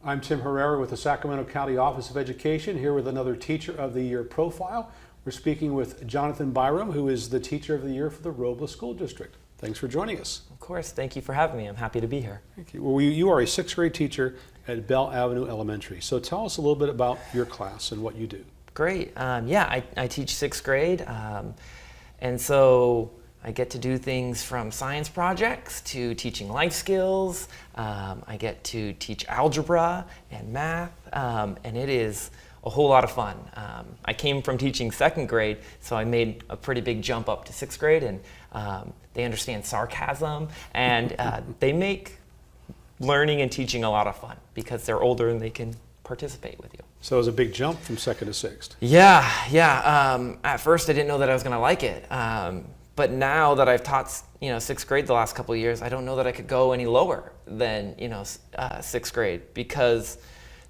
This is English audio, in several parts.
I'm Tim Herrera with the Sacramento County Office of Education, here with another Teacher of the Year profile. We're speaking with Jonathan Bryam, who is the Teacher of the Year for the Robla School District. Thanks for joining us. Of course, thank you for having me. I'm happy to be here. Thank you. Well, you are a sixth grade teacher at Bell Avenue Elementary. So tell us a little bit about your class and what you do. Great. I teach sixth grade, and so I get to do things from science projects to teaching life skills. I get to teach algebra and math, and it is a whole lot of fun. I came from teaching second grade, so I made a pretty big jump up to sixth grade, and they understand sarcasm, and they make learning and teaching a lot of fun because they're older and they can participate with you. So it was a big jump from second to sixth. Yeah. At first I didn't know that I was going to like it. But now that I've taught, sixth grade the last couple of years, I don't know that I could go any lower than, sixth grade because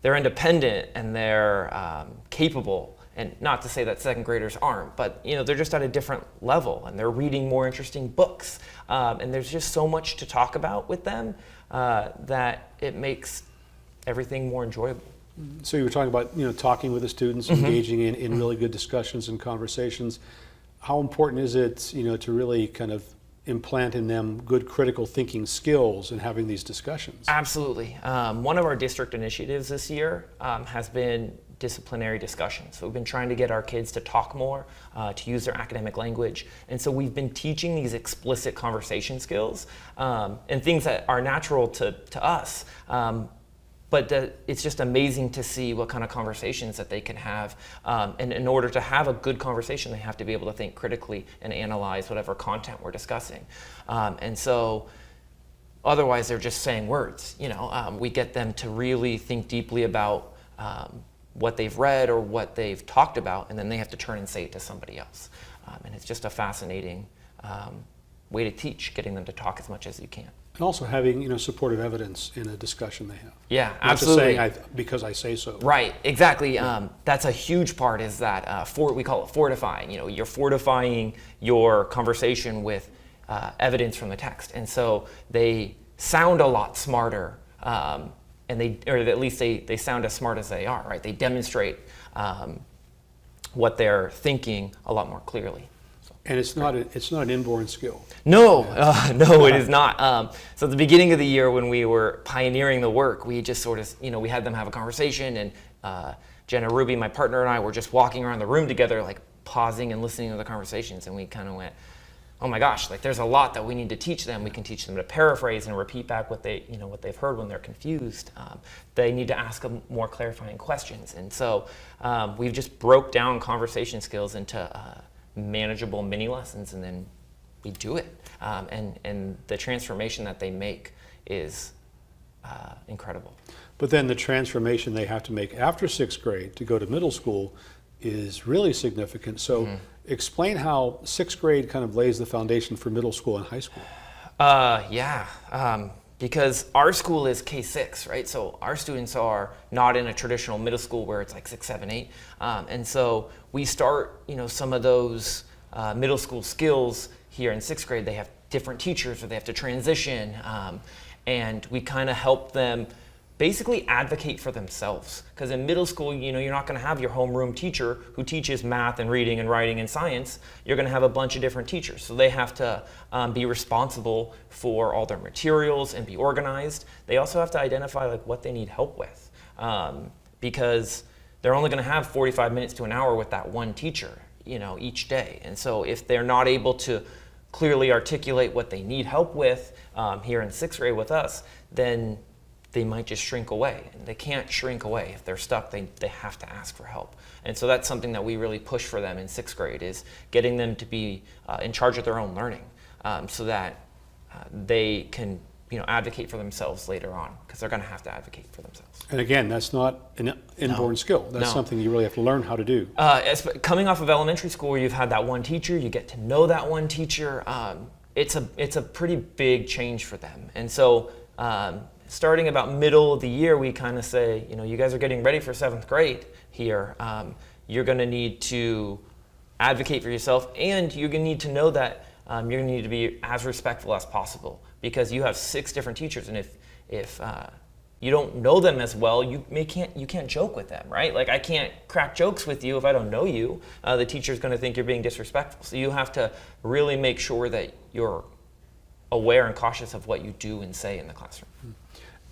they're independent and they're capable. And not to say that second graders aren't, but they're just at a different level and they're reading more interesting books. And there's just so much to talk about with them that it makes everything more enjoyable. So you were talking about, talking with the students, engaging in really good discussions and conversations. How important is it, to really kind of implant in them good critical thinking skills and having these discussions? Absolutely. One of our district initiatives this year has been disciplinary discussions. So we've been trying to get our kids to talk more, to use their academic language. And so we've been teaching these explicit conversation skills and things that are natural to us. But it's just amazing to see what kind of conversations that they can have. And in order to have a good conversation, they have to be able to think critically and analyze whatever content we're discussing. And so otherwise they're just saying words. We get them to really think deeply about what they've read or what they've talked about, and then they have to turn and say it to somebody else. And it's just a fascinating way to teach, getting them to talk as much as you can. And also having, supportive evidence in a discussion they have. Yeah, Not absolutely. Just saying because I say so. Right, exactly. That's a huge part is that we call it fortifying. You're fortifying your conversation with evidence from the text. And so they sound a lot smarter, or at least they sound as smart as they are, right? They demonstrate what they're thinking a lot more clearly. And it's not an inborn skill. No, no, it is not. So at the beginning of the year when we were pioneering the work, we just sort of, we had them have a conversation, and Jenna Ruby, my partner, and I were just walking around the room together, like pausing and listening to the conversations, and we kind of went, oh my gosh, like there's a lot that we need to teach them. We can teach them to paraphrase and repeat back what what they've heard when they're confused. They need to ask them more clarifying questions, and so we've just broke down conversation skills into manageable mini lessons, and then we do it. And the transformation that they make is incredible. But then the transformation they have to make after sixth grade to go to middle school is really significant. So explain how sixth grade kind of lays the foundation for middle school and high school. Because our school is K-6, right? So our students are not in a traditional middle school where it's like 6, 7, 8. And so we start, some of those middle school skills here in sixth grade. They have different teachers or they have to transition. And we kind of help them basically advocate for themselves. Because in middle school, you're not going to have your homeroom teacher who teaches math and reading and writing and science. You're going to have a bunch of different teachers. So they have to be responsible for all their materials and be organized. They also have to identify what they need help with. Because they're only going to have 45 minutes to an hour with that one teacher, each day. And so if they're not able to clearly articulate what they need help with here in sixth grade with us, then they might just shrink away. And they can't shrink away. If they're stuck, they have to ask for help. And so that's something that we really push for them in sixth grade, is getting them to be in charge of their own learning so that they can advocate for themselves later on, because they're going to have to advocate for themselves. And again, that's not an inborn skill. That's something you really have to learn how to do. Coming off of elementary school where you've had that one teacher, you get to know that one teacher, it's a pretty big change for them. And so starting about middle of the year, we kind of say, you guys are getting ready for seventh grade here. You're going to need to advocate for yourself, and you're going to need to know that you're going to need to be as respectful as possible, because you have 6 different teachers, and if you don't know them as well, you can't joke with them, right? Like I can't crack jokes with you if I don't know you. The teacher's going to think you're being disrespectful. So you have to really make sure that you're aware and cautious of what you do and say in the classroom.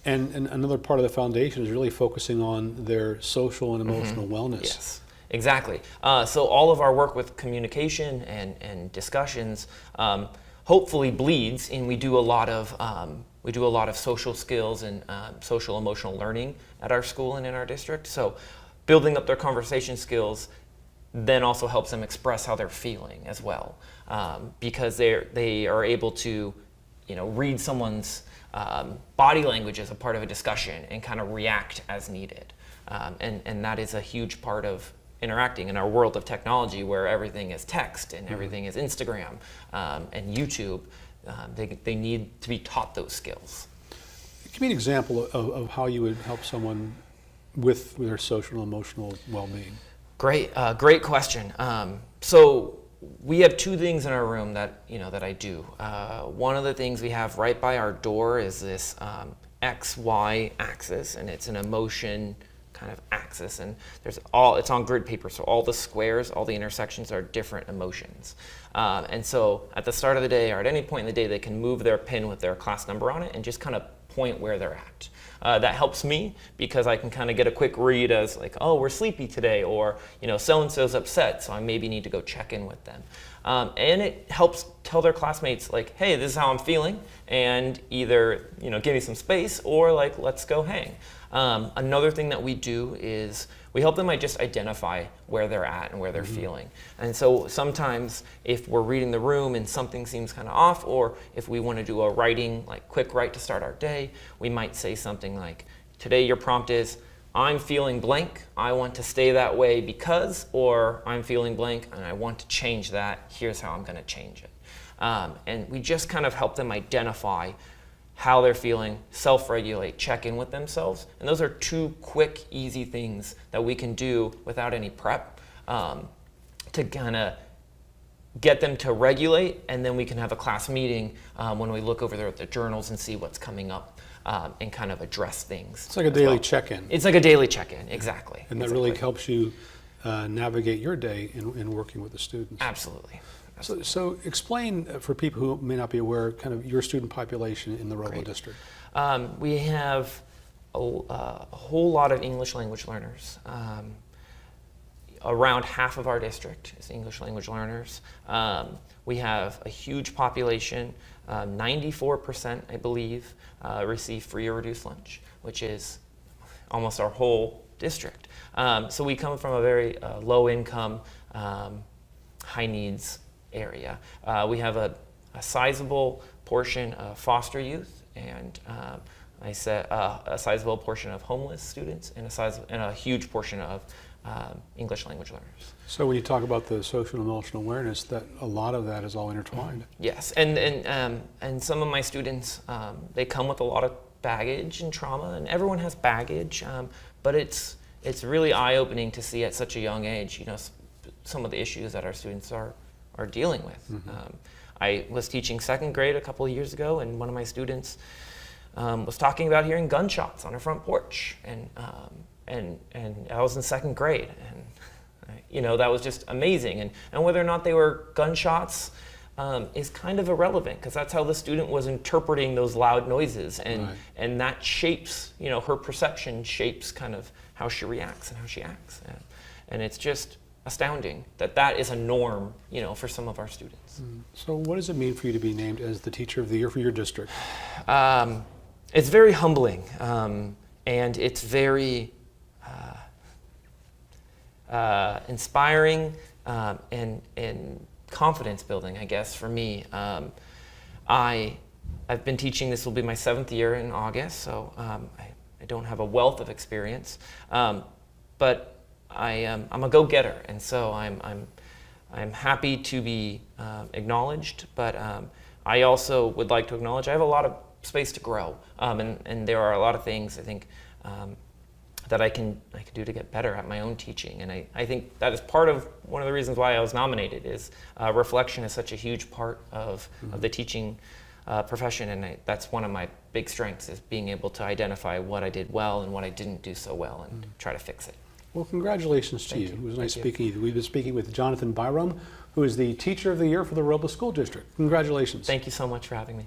And another part of the foundation is really focusing on their social and emotional wellness. Yes, exactly. So all of our work with communication and discussions hopefully bleeds, and we do a lot of social skills and social emotional learning at our school and in our district. So building up their conversation skills then also helps them express how they're feeling as well, because they are able to, read someone's body language as a part of a discussion and kind of react as needed. And that is a huge part of interacting in our world of technology, where everything is text and everything is Instagram and YouTube. They need to be taught those skills. Give me an example of how you would help someone with their social and emotional well-being. Great question. So we have two things in our room that I do. One of the things we have right by our door is this XY axis, and it's an emotion kind of axis, and it's on grid paper, so all the squares, all the intersections are different emotions. And so at the start of the day or at any point in the day, they can move their pin with their class number on it and just kind of point where they're at. That helps me because I can kind of get a quick read as like, oh, we're sleepy today, or so-and-so's upset, so I maybe need to go check in with them. And it helps tell their classmates like, hey, this is how I'm feeling, and either give me some space or like, let's go hang. Another thing that we do is we help them just identify where they're at and where they're feeling. And so sometimes if we're reading the room and something seems kind of off, or if we want to do a writing, like quick write to start our day, we might say something like, today your prompt is, I'm feeling blank, I want to stay that way because, or I'm feeling blank and I want to change that, here's how I'm going to change it. And we just kind of help them identify how they're feeling, self-regulate, check in with themselves. And those are two quick, easy things that we can do without any prep to kind of get them to regulate, and then we can have a class meeting when we look over the journals and see what's coming up and kind of address things. It's like a daily check-in. It's like a daily check-in, exactly. And that really helps you navigate your day in working with the students. Absolutely. So explain for people who may not be aware, kind of your student population in the Robla district. We have a whole lot of English language learners. Around half of our district is English language learners. We have a huge population, 94%, I believe, receive free or reduced lunch, which is almost our whole district. So we come from a very low income, high needs area. We have a sizable portion of foster youth, and a sizable portion of homeless students, and a huge portion of English language learners. So when you talk about the social and emotional awareness, that a lot of that is all intertwined. Yes, and some of my students, they come with a lot of baggage and trauma, and everyone has baggage, but it's really eye-opening to see at such a young age, some of the issues that our students are dealing with. I was teaching second grade a couple of years ago, and one of my students was talking about hearing gunshots on her front porch, and I was in second grade, and that was just amazing. And whether or not they were gunshots is kind of irrelevant, because that's how the student was interpreting those loud noises, and that shapes, her perception shapes kind of how she reacts and how she acts, and it's just astounding that is a norm, for some of our students. So what does it mean for you to be named as the Teacher of the Year for your district? It's very humbling, and it's very inspiring and confidence building, I guess, for me. I've been teaching, this will be my 7th year in August, so I don't have a wealth of experience, but I'm a go-getter, and so I'm happy to be acknowledged, but I also would like to acknowledge I have a lot of space to grow, and there are a lot of things I think that I can do to get better at my own teaching, and I think that is part of one of the reasons why I was nominated. Is reflection is such a huge part of the teaching profession, and that's one of my big strengths, is being able to identify what I did well and what I didn't do so well and try to fix it. Well, congratulations to Thank you. you. It was nice Thank speaking with you. We've been speaking with Jonathan Bryam, who is the Teacher of the Year for the Robla School District. Congratulations. Thank you so much for having me.